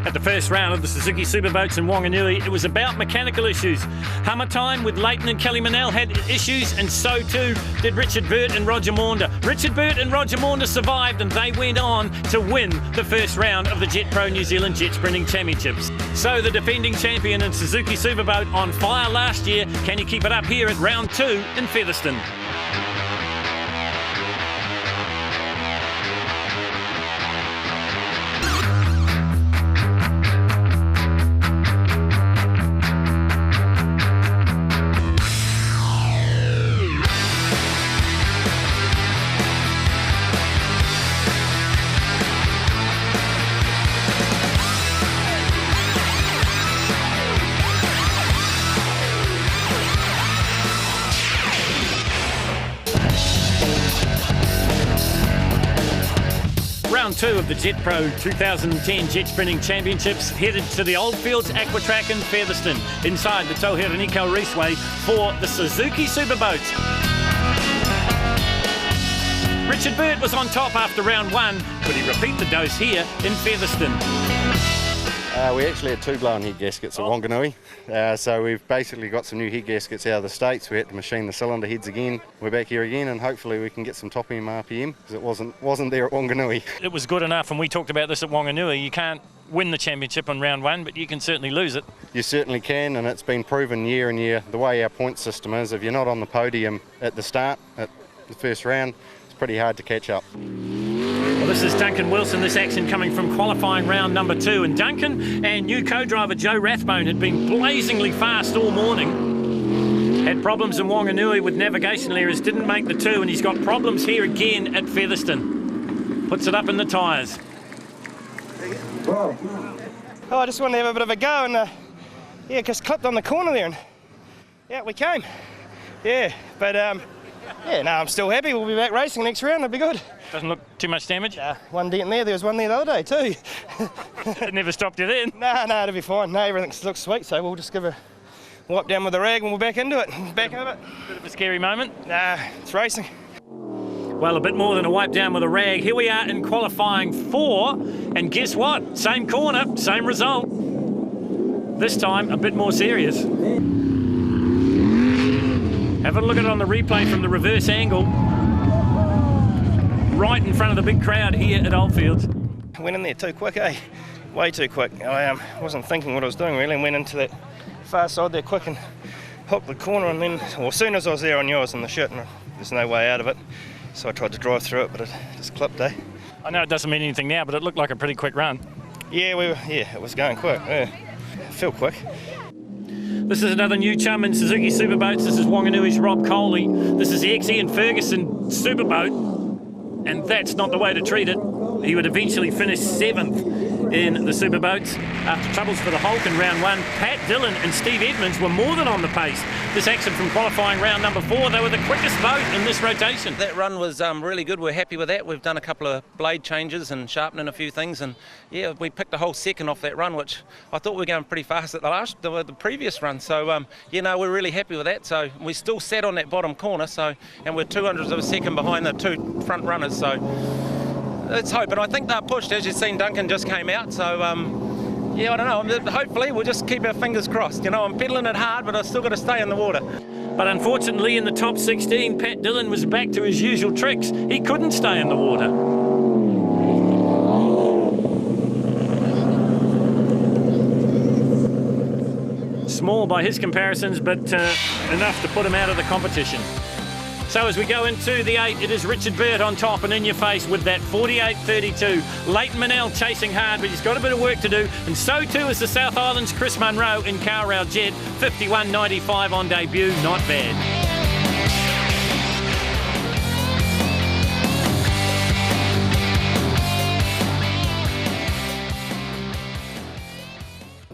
At the first round of the Suzuki Superboats in Wanganui, it was about mechanical issues. Hammer time with Leighton and Kelly Manel had issues, and so too did Richard Burt and Roger Maunder. Richard Burt and Roger Maunder survived, and they went on to win the first round of the Jet Pro New Zealand Jet Sprinting Championships. So the defending champion in Suzuki Superboat, on fire last year, can he keep it up here at round 2 in Featherston? Round 2 of the Jet Pro 2010 Jet Sprinting Championships headed to the Oldfields Aquatrack in Featherston, inside the Tauhereniko Raceway for the Suzuki Superboats. Richard Burt was on top after round 1. Could he repeat the dose here in Featherston? We actually had 2 blown head gaskets at Wanganui, so we've basically got some new head gaskets out of the States. We had to machine the cylinder heads again. We're back here again, and hopefully we can get some top end RPM, because it wasn't there at Wanganui. It was good enough, and we talked about this at Wanganui. You can't win the championship on round 1, but you can certainly lose it. You certainly can, and it's been proven year and year. The way our point system is, if you're not on the podium at the start, at the first round, it's pretty hard to catch up. Well, this is Duncan Wilson, this action coming from qualifying round number 2. And Duncan and new co-driver Joe Rathbone had been blazingly fast all morning. Had problems in Wanganui with navigational errors, didn't make the 2, and he's got problems here again at Featherston. Puts it up in the tyres. Oh, I just wanted to have a bit of a go, and yeah, just clipped on the corner there, and yeah, we came. Yeah, but yeah, no, I'm still happy. We'll be back racing next round. It'll be good. Doesn't look too much damage? One dent there. There was one there the other day too. It never stopped you then? No, it'll be fine. No, everything looks sweet, so we'll just give a wipe down with the rag and we're back into it. Back over it. Bit of a scary moment? Nah, it's racing. Well, a bit more than a wipe down with a rag. Here we are in qualifying 4, and guess what? Same corner, same result. This time, a bit more serious. Have a look at it on the replay from the reverse angle. Right in front of the big crowd here at Oldfields. I went in there too quick, eh? Way too quick. I wasn't thinking what I was doing really, and went into that far side there quick and hooked the corner, and then, well, as soon as I was there, I knew I was in the shit and there's no way out of it. So I tried to drive through it, but it just clipped, eh? I know it doesn't mean anything now, but it looked like a pretty quick run. Yeah, it was going quick. Yeah. It felt quick. This is another new chum in Suzuki Superboats. This is Wanganui's Rob Coley. This is the ex-Ian Ferguson Superboat, and that's not the way to treat it. He would eventually finish 7th in the Superboats after troubles for the Hulk in round 1. Pat Dillon and Steve Edmonds were more than on the pace. This action from qualifying round number 4, they were the quickest boat in this rotation. That run was really good. We're happy with that. We've done a couple of blade changes and sharpening a few things, and yeah, we picked a whole second off that run, which I thought we were going pretty fast at the previous run. So you know, we're really happy with that. So we still sat on that bottom corner, and we're 200ths of a second behind the 2 front runners. So let's hope. And I think they're pushed, as you've seen. Duncan just came out, so yeah, I don't know. Hopefully we'll just keep our fingers crossed. You know, I'm pedaling it hard, but I've still got to stay in the water. But unfortunately, in the top 16, Pat Dillon was back to his usual tricks. He couldn't stay in the water. Small by his comparisons, but enough to put him out of the competition. So as we go into the 8, it is Richard Burt on top and in your face with that 48.32. Leighton Manel chasing hard, but he's got a bit of work to do, and so too is the South Island's Chris Munro in Carrail Jet. 51.95 on debut, not bad.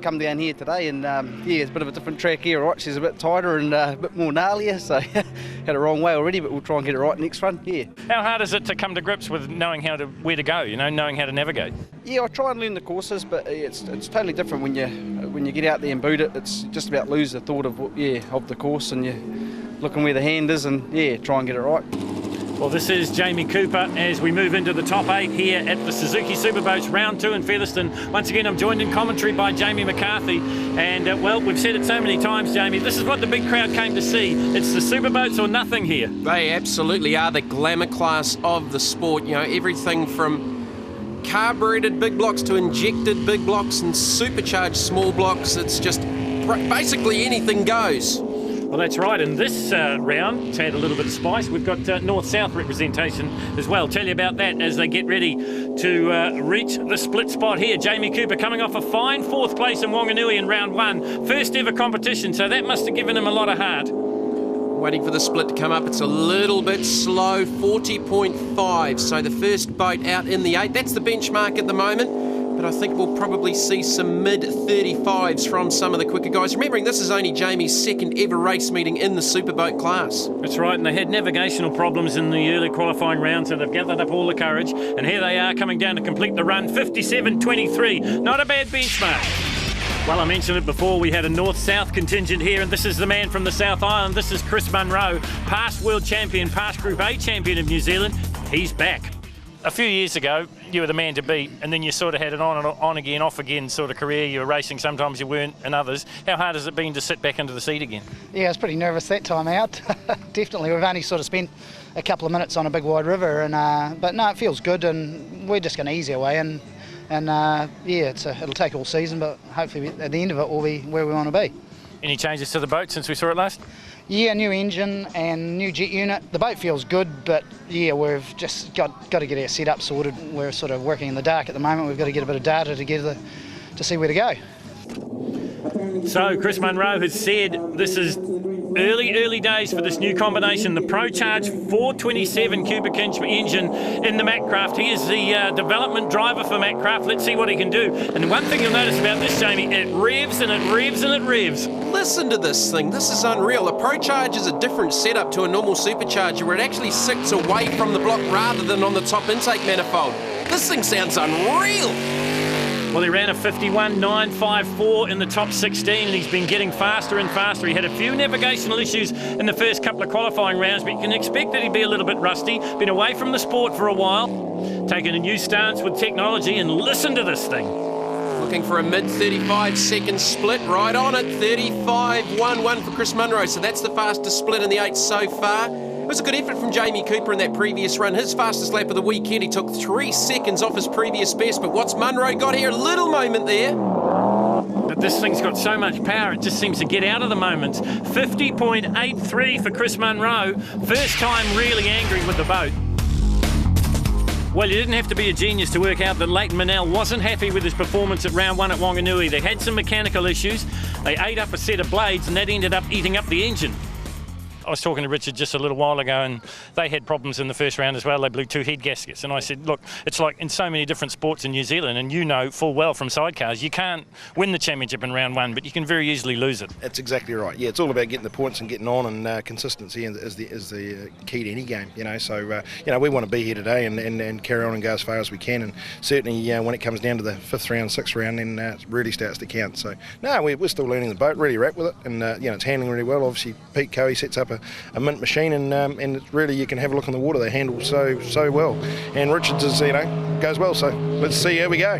Come down here today, and yeah, it's a bit of a different track here, right? She's a bit tighter and a bit more gnarlier, so had a wrong way already, but we'll try and get it right next run. Yeah. How hard is it to come to grips with knowing where to go? You know, knowing how to navigate? Yeah, I try and learn the courses, but it's totally different when you get out there and boot it. It's just about lose the thought of the course, and you're looking where the hand is, and yeah, try and get it right. Well, this is Jamie Cooper as we move into the top 8 here at the Suzuki Superboats Round 2 in Featherston. Once again, I'm joined in commentary by Jamie McCarthy. And, well, we've said it so many times, Jamie, this is what the big crowd came to see. It's the Superboats or nothing here. They absolutely are the glamour class of the sport. You know, everything from carbureted big blocks to injected big blocks and supercharged small blocks. It's just basically anything goes. Well, that's right. And this round, to add a little bit of spice, we've got north-south representation as well. Tell you about that as they get ready to reach the split spot here. Jamie Cooper coming off a fine 4th place in Wanganui in round 1. First ever competition, so that must have given him a lot of heart. Waiting for the split to come up. It's a little bit slow, 40.5. So the first boat out in the 8. That's the benchmark at the moment. But I think we'll probably see some mid-35s from some of the quicker guys. Remembering this is only Jamie's 2nd ever race meeting in the superboat class. That's right, and they had navigational problems in the early qualifying round, so they've gathered up all the courage. And here they are coming down to complete the run, 57.23. Not a bad benchmark. Well, I mentioned it before, we had a north-south contingent here, and this is the man from the South Island. This is Chris Munro, past world champion, past Group A champion of New Zealand. He's back. A few years ago, you were the man to beat, and then you sort of had an on again, off again sort of career. You were racing, sometimes you weren't, and others. How hard has it been to sit back into the seat again? Yeah, I was pretty nervous that time out. Definitely, we've only sort of spent a couple of minutes on a big wide river, and but no, it feels good, and we're just going to ease our way in. And yeah, it'll take all season, but hopefully at the end of it, we'll be where we want to be. Any changes to the boat since we saw it last? Yeah, new engine and new jet unit. The boat feels good, but yeah, we've just got to get our setup sorted. We're sort of working in the dark at the moment. We've got to get a bit of data together to see where to go. So Chris Munro has said this is early days for this new combination, the ProCharge 427 cubic inch engine in the Macraft. He is the development driver for Macraft. Let's see what he can do. And one thing you'll notice about this, Jamie, it revs and it revs and it revs. Listen to this thing. This is unreal. A ProCharge is a different setup to a normal supercharger where it actually sits away from the block rather than on the top intake manifold. This thing sounds unreal. Well, he ran a 51.954 in the top 16, and he's been getting faster and faster. He had a few navigational issues in the first couple of qualifying rounds, but you can expect that he'd be a little bit rusty. Been away from the sport for a while, taking a new stance with technology, and listen to this thing. Looking for a mid-35 second split, right on it, 35.11 for Chris Munro, so that's the fastest split in the 8 so far. It was a good effort from Jamie Cooper in that previous run. His fastest lap of the weekend, he took 3 seconds off his previous best, but what's Munro got here? A little moment there. But this thing's got so much power, it just seems to get out of the moments. 50.83 for Chris Munro. First time really angry with the boat. Well, you didn't have to be a genius to work out that Leighton Manel wasn't happy with his performance at round 1 at Wanganui. They had some mechanical issues. They ate up a set of blades, and that ended up eating up the engine. I was talking to Richard just a little while ago, and they had problems in the first round as well. They blew 2 head gaskets, and I said, look, it's like in so many different sports in New Zealand, and you know full well from sidecars, you can't win the championship in round 1, but you can very easily lose it. That's exactly right. Yeah, it's all about getting the points and getting on, and consistency is the key to any game. You know, so you know, we want to be here today and carry on and go as far as we can, and certainly when it comes down to the 5th round, 6th round, then it really starts to count. So no, we're still learning the boat, really wrapped with it, and you know, it's handling really well. Obviously, Pete Coe sets up a mint machine, and it's really, you can have a look on the water. They handle so well, and Richards is, you know, goes well. So let's see how we go.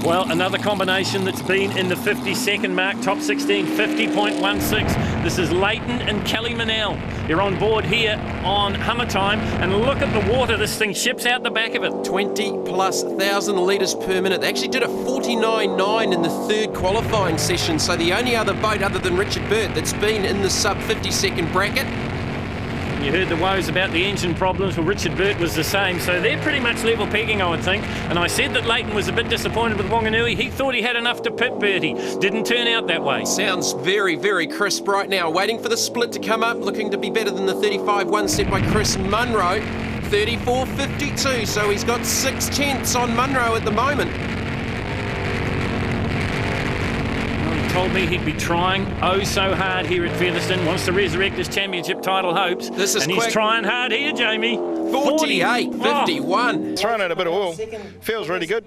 Well, another combination that's been in the 50-second mark, top 16, 50.16. This is Leighton and Kelly Manel. They're on board here on Hummer Time, and look at the water this thing ships out the back of it. 20,000+ litres per minute. They actually did a 49.9 in the 3rd qualifying session, so the only other boat other than Richard Burt that's been in the sub 50-second bracket. You heard the woes about the engine problems. Well, Richard Burt was the same, so they're pretty much level pegging, I would think. And I said that Leighton was a bit disappointed with Wanganui. He thought he had enough to pit Bertie. Didn't turn out that way. Sounds very, very crisp right now. Waiting for the split to come up, looking to be better than the 35.1 set by Chris Munro. 34.52, so he's got 6 tenths on Munro at the moment. Told me he'd be trying so hard here at Featherston, wants to resurrect his championship title hopes. This is and quick. He's trying hard here, Jamie. 48.51. Thrown out a bit of oil. Feels really good.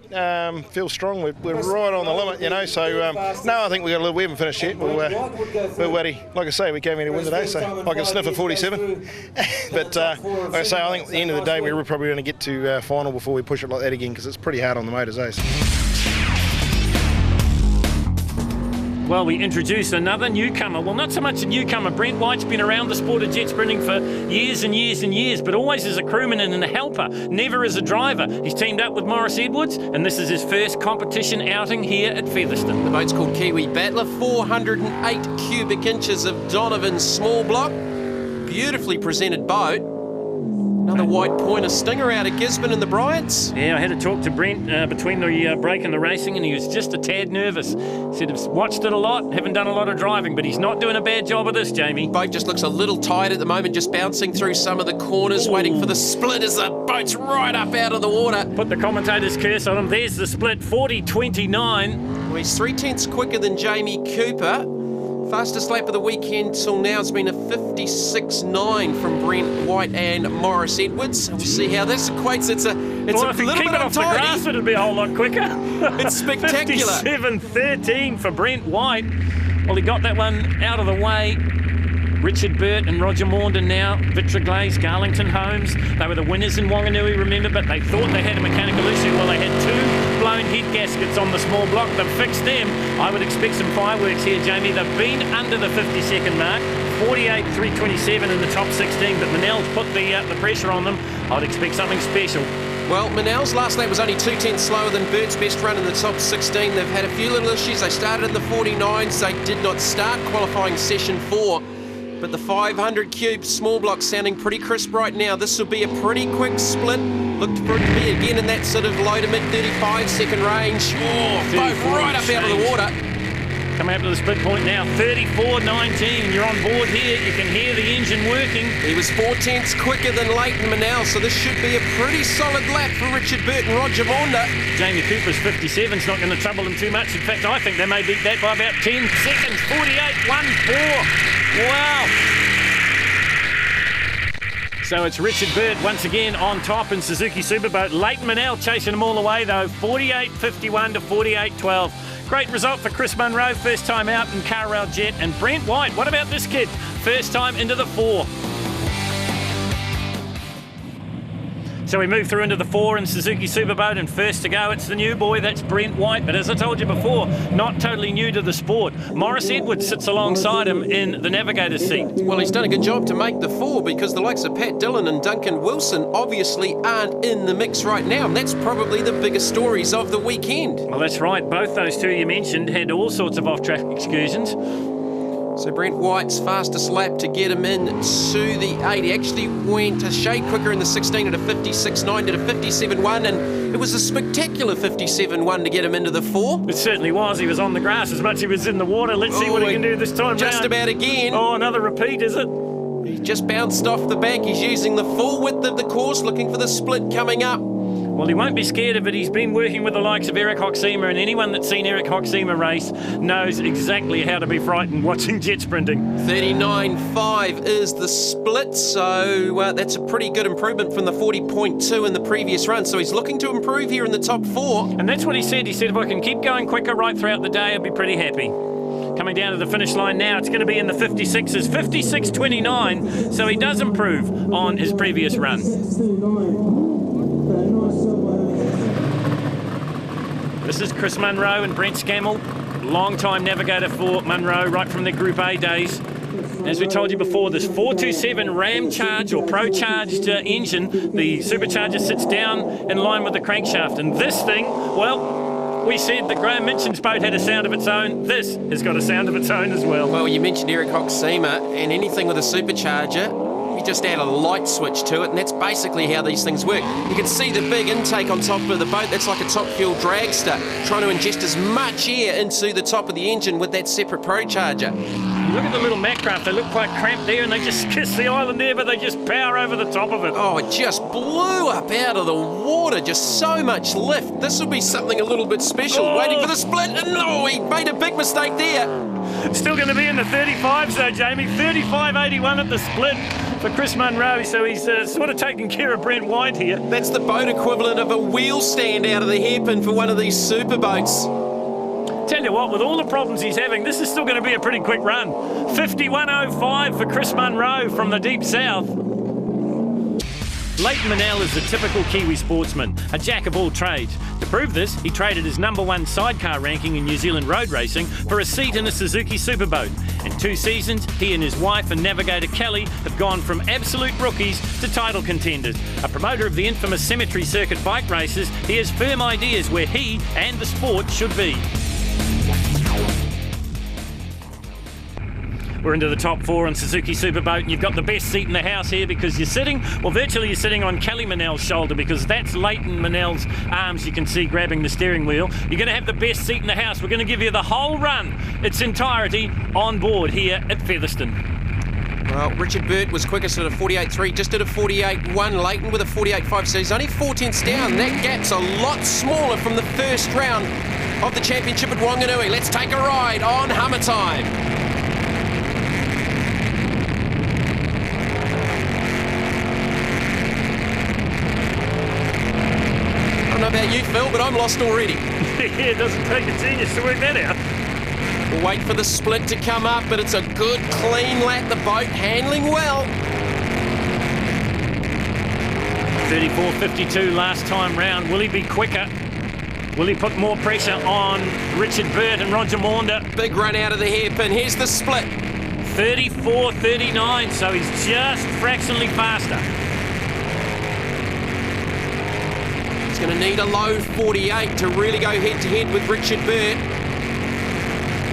Feels strong. We're right on the limit, you know. So no, I think we haven't finished yet. We're ready. Like I say, we came here to win today, so I can sniff a 47. But like I say, I think at the end of the day, we're probably going to get to final before we push it like that again, because it's pretty hard on the motors, eh? Well, we introduce another newcomer. Well, not so much a newcomer. Brent White's been around the sport of jet sprinting for years and years and years, but always as a crewman and a helper, never as a driver. He's teamed up with Maurice Edwards, and this is his first competition outing here at Featherston. The boat's called Kiwi Battler, 408 cubic inches of Donovan's small block. Beautifully presented boat. Another white pointer stinger out of Gisborne and the Bryants. Yeah, I had a talk to Brent between the break and the racing, and he was just a tad nervous. Said he's watched it a lot, haven't done a lot of driving, but he's not doing a bad job of this, Jamie. Boat just looks a little tight at the moment, just bouncing through some of the corners, waiting for the split as the boat's right up out of the water. Put the commentator's curse on him. There's the split, 40.29. Well, he's 3/10 quicker than Jamie Cooper. Fastest lap of the weekend till now has been a 56.9 from Brent White and Maurice Edwards. We'll see how this equates. It's a well, if little keep bit it off the grass, it'd be a whole lot quicker. It's spectacular. 57.13 for Brent White. Well, he got that one out of the way. Richard Burt and Roger Maundon now, Vitra Glaze, Garlington Holmes. They were the winners in Wanganui, remember, but they thought they had a mechanical issue. Well, they had two blown head gaskets on the small block. They've fixed them. I would expect some fireworks here, Jamie. They've been under the 50-second mark, 48.327 in the top 16, but Manel's put the pressure on them. I'd expect something special. Well, Manel's last lap was only 2/10 slower than Burt's best run in the top 16. They've had a few little issues. They started in the 49s. They did not start qualifying session 4. But the 500 cube small block sounding pretty crisp right now. This will be a pretty quick split. Looked for it to be again in that sort of low to mid 35-second range. Oh, both right up out of the water. Coming up to the split point now, 34.19. You're on board here. You can hear the engine working. He was 4/10 quicker than Leighton Manel, so this should be a pretty solid lap for Richard Burt and Roger Maundon. Jamie Cooper's 57's not going to trouble him too much. In fact, I think they may beat that by about 10 seconds. 48.14. Wow. So it's Richard Burt once again on top in Suzuki Superboat. Leighton Manel chasing them all the way though. 48.51 to 48.12. Great result for Chris Munro, first time out in Carrail Jet. And Brent White, what about this kid? First time into the 4. So we move through into the 4 in Suzuki Superboat, and first to go, it's the new boy, that's Brent White. But as I told you before, not totally new to the sport. Maurice Edwards sits alongside him in the navigator's seat. Well, he's done a good job to make the 4, because the likes of Pat Dillon and Duncan Wilson obviously aren't in the mix right now, and that's probably the biggest stories of the weekend. Well, that's right. Both those two you mentioned had all sorts of off-track excursions. So Brent White's fastest lap to get him in to the 8. He actually went a shade quicker in the 16 at a 56.9, did a 57.1, and it was a spectacular 57.1 to get him into the 4. It certainly was. He was on the grass as much as he was in the water. Let's see what he can do this time just round. About again. Oh, another repeat, is it? He just bounced off the back. He's using the full width of the course, looking for the split coming up. Well, he won't be scared of it. He's been working with the likes of Eric Hoxema, and anyone that's seen Eric Hoxema race knows exactly how to be frightened watching jet sprinting. 39.5 is the split, so that's a pretty good improvement from the 40.2 in the previous run. So he's looking to improve here in the top 4. And that's what he said. He said, if I can keep going quicker right throughout the day, I'll be pretty happy. Coming down to the finish line now, it's going to be in the 56s, 56.29, so he does improve on his previous run. This is Chris Munro and Brent Scammell, long-time navigator for Munro, right from their Group A days. As we told you before, this 427 Ram Charge or Pro-Charged engine, the supercharger sits down in line with the crankshaft. And this thing, well, we said that Graham Minchin's boat had a sound of its own. This has got a sound of its own as well. Well, you mentioned Eric Hoxema, and anything with a supercharger, you just add a light switch to it, and that's basically how these things work. You can see the big intake on top of the boat. That's like a top fuel dragster, trying to ingest as much air into the top of the engine with that separate Pro-Charger. You look at the little Macraft, they look quite cramped there, and they just kiss the island there, but they just power over the top of it. Oh, it just blew up out of the water, just so much lift. This will be something a little bit special, waiting for the split, and he made a big mistake there. Still going to be in the 35s though, Jamie. 35.81 at the split. for Chris Munro, so he's sort of taking care of Brent White here. That's the boat equivalent of a wheel stand out of the hairpin for one of these superboats. Tell you what, with all the problems he's having, this is still going to be a pretty quick run. 51.05 for Chris Munro from the deep south. Leighton Manel is the typical Kiwi sportsman, a jack of all trades. To prove this, he traded his #1 sidecar ranking in New Zealand road racing for a seat in a Suzuki Superboat. In 2 seasons, he and his wife and navigator Kelly have gone from absolute rookies to title contenders. A promoter of the infamous cemetery circuit bike races, he has firm ideas where he and the sport should be. We're into the top 4 on Suzuki Superboat, and you've got the best seat in the house here because you're sitting, well, virtually you're sitting on Kelly Manel's shoulder, because that's Leighton Manel's arms you can see grabbing the steering wheel. You're going to have the best seat in the house. We're going to give you the whole run, its entirety, on board here at Featherston. Well, Richard Burt was quickest at a 48.3, just at a 48.1. Leighton with a 48.5, so he's only 4 tenths down. That gap's a lot smaller from the first round of the championship at Wanganui. Let's take a ride on Hammer Time. I don't know about you, Phil, but I'm lost already. Yeah, it doesn't take a genius to work that out. We'll wait for the split to come up, but it's a good, clean lap. The boat handling well. 34.52 last time round. Will he be quicker? Will he put more pressure on Richard Burt and Roger Maunder? Big run out of the hairpin. Here's the split. 34.39, so he's just fractionally faster. He's going to need a low 48 to really go head-to-head with Richard Burt.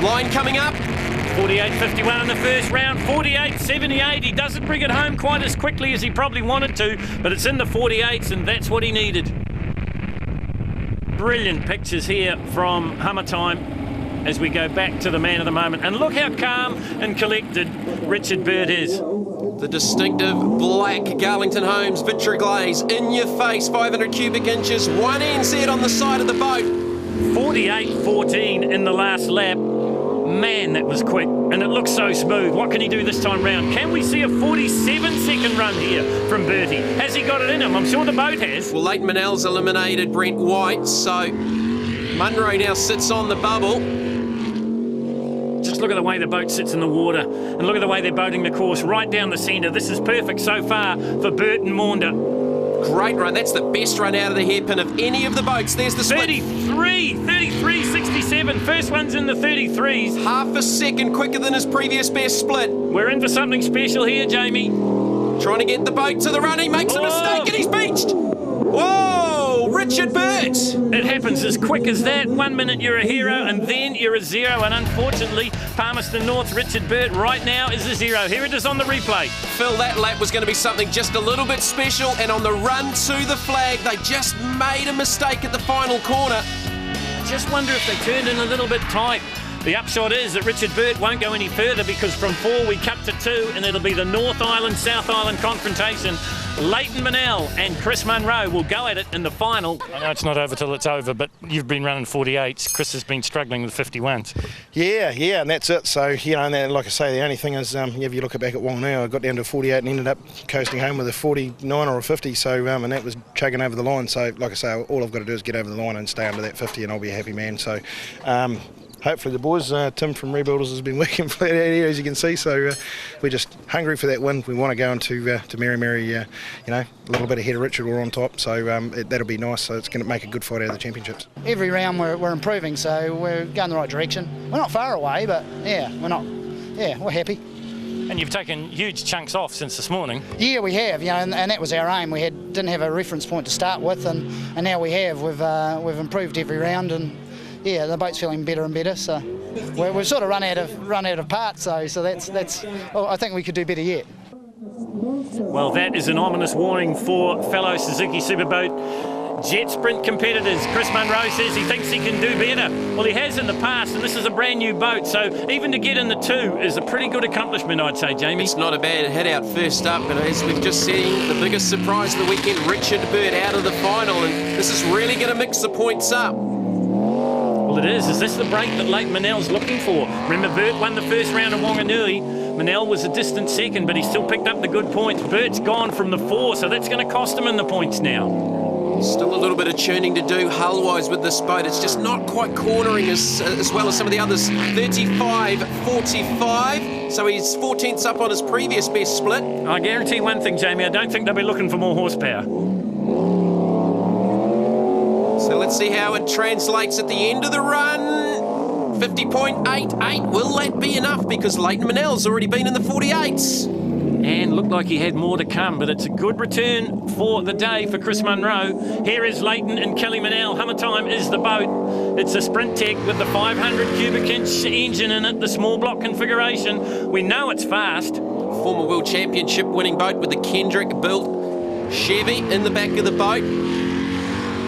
Line coming up. 48.51 in the first round, 48.78. He doesn't bring it home quite as quickly as he probably wanted to, but it's in the 48s, and that's what he needed. Brilliant pictures here from Hammer Time as we go back to the man of the moment. And look how calm and collected Richard Burt is. The distinctive black Garlington Homes Victory Glaze, in your face, 500 cubic inches, 1 NZ on the side of the boat. 48.14 in the last lap. Man, that was quick, and it looks so smooth. What can he do this time round? Can we see a 47-second run here from Bertie? Has he got it in him? I'm sure the boat has. Well, Leighton Manel's eliminated Brent White, so Munro now sits on the bubble. Just look at the way the boat sits in the water, and look at the way they're boating the course right down the centre. This is perfect so far for Burt and Maunder. Great run. That's the best run out of the hairpin of any of the boats. There's the split. 33.67. First one's in the 33s. Half a second quicker than his previous best split. We're in for something special here, Jamie. Trying to get the boat to the run. He makes a mistake and he's beached. Whoa, Richard Burt. It happens as quick as that. 1 minute you're a hero and then you're a zero. And unfortunately, Palmerston North's Richard Burt right now is a zero. Here it is on the replay. Phil, that lap was going to be something just a little bit special. And on the run to the flag, they just made a mistake at the final corner. Just wonder if they turned in a little bit tight. The upshot is that Richard Burt won't go any further because from 4 we cut to 2 and it'll be the North Island-South Island confrontation. Leighton Manel and Chris Munro will go at it in the final. I know it's not over till it's over, but you've been running 48s. Chris has been struggling with 51s. Yeah, and that's it. So, you know, and then, like I say, the only thing is, if you look back at Wanganui, I got down to 48 and ended up coasting home with a 49 or a 50. So, and that was chugging over the line. So, like I say, all I've got to do is get over the line and stay under that 50 and I'll be a happy man. So, hopefully the boys, Tim from Rebuilders has been working flat out here, as you can see, so we're just hungry for that win. We want to go into to Mary, you know, a little bit ahead of Richard. We're on top, so that'll be nice. So it's going to make a good fight out of the championships. Every round we're improving, so we're going the right direction. We're not far away, but yeah, we're happy. And you've taken huge chunks off since this morning. Yeah, we have, you know, and that was our aim. We didn't have a reference point to start with, and now we have. We've improved every round, and yeah, the boat's feeling better and better. So we've sort of run out of parts. So that's. Oh, I think we could do better yet. Well, that is an ominous warning for fellow Suzuki Superboat Jetsprint competitors. Chris Munro says he thinks he can do better. Well, he has in the past, and this is a brand new boat, so even to get in the 2 is a pretty good accomplishment, I'd say, Jamie. It's not a bad hit out first up, and as we've just seen, the biggest surprise of the weekend, Richard Burt out of the final, and this is really going to mix the points up. Well, it is. Is this the break that Leighton Manel's looking for? Remember, Burt won the first round of Wanganui. Manel was a distant second, but he still picked up the good points. Burt's gone from the 4, so that's going to cost him in the points now. Still a little bit of tuning to do hull-wise with this boat. It's just not quite cornering as well as some of the others. 35.45, so he's 4/10 up on his previous best split. I guarantee one thing, Jamie, I don't think they'll be looking for more horsepower. So let's see how it translates at the end of the run. 50.88, will that be enough? Because Leighton Manel's already been in the 48s. And looked like he had more to come, but it's a good return for the day for Chris Munro. Here is Leighton and Kelly Manel. Hammer Time is the boat. It's a Sprint Tech with the 500 cubic inch engine in it, the small block configuration. We know it's fast. Former World Championship winning boat with the Kendrick built Chevy in the back of the boat.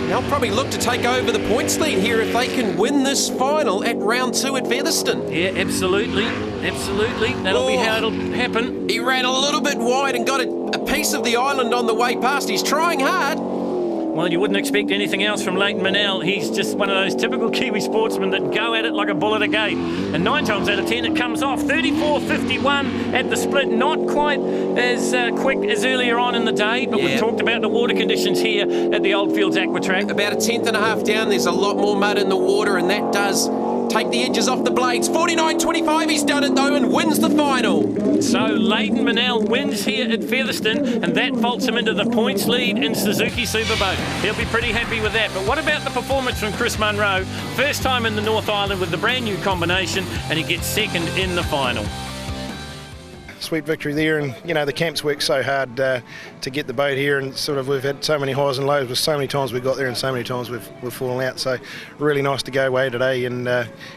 They'll probably look to take over the points lead here if they can win this final at round 2 at Featherston. Yeah, absolutely. Absolutely. That'll be how it'll happen. He ran a little bit wide and got a piece of the island on the way past. He's trying hard. Well, you wouldn't expect anything else from Leighton Manel. He's just one of those typical Kiwi sportsmen that go at it like a bull at a gate. And 9 times out of 10 it comes off. 34.51 at the split. Not quite as quick as earlier on in the day, but we've talked about the water conditions here at the Oldfields Aqua Track. About a 1/10.5 down. There's a lot more mud in the water, and that does take the edges off the blades. 49.25, he's done it though and wins the final. So Leighton Manel wins here at Featherston, and that vaults him into the points lead in Suzuki Superboat. He'll be pretty happy with that. But what about the performance from Chris Munro? First time in the North Island with the brand new combination, and he gets second in the final. Sweet victory there, and you know the camp's worked so hard to get the boat here, and sort of we've had so many highs and lows, with so many times we got there and so many times we've fallen out. So really nice to go away today, and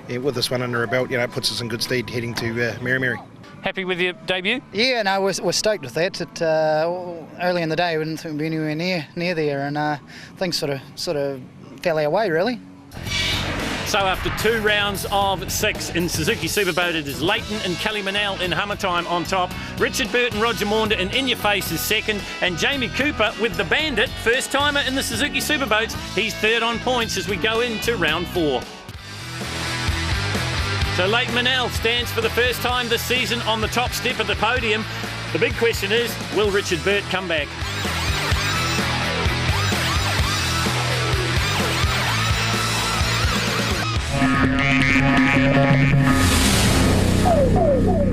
with this one under our belt, you know, it puts us in good stead heading to Mary. Happy with your debut? Yeah, no, we're stoked with that. Early in the day, we didn't think we'd be anywhere near there, and things sort of fell our way, really. So after 2 rounds of 6 in Suzuki Superboat, it is Leighton and Kelly Manel in Hammer Time on top. Richard Burt and Roger Maunda in Your Face is second, and Jamie Cooper with the Bandit, first timer in the Suzuki Superboats. He's third on points as we go into round 4. So Leighton Manel stands for the first time this season on the top step of the podium. The big question is, will Richard Burt come back? Oh,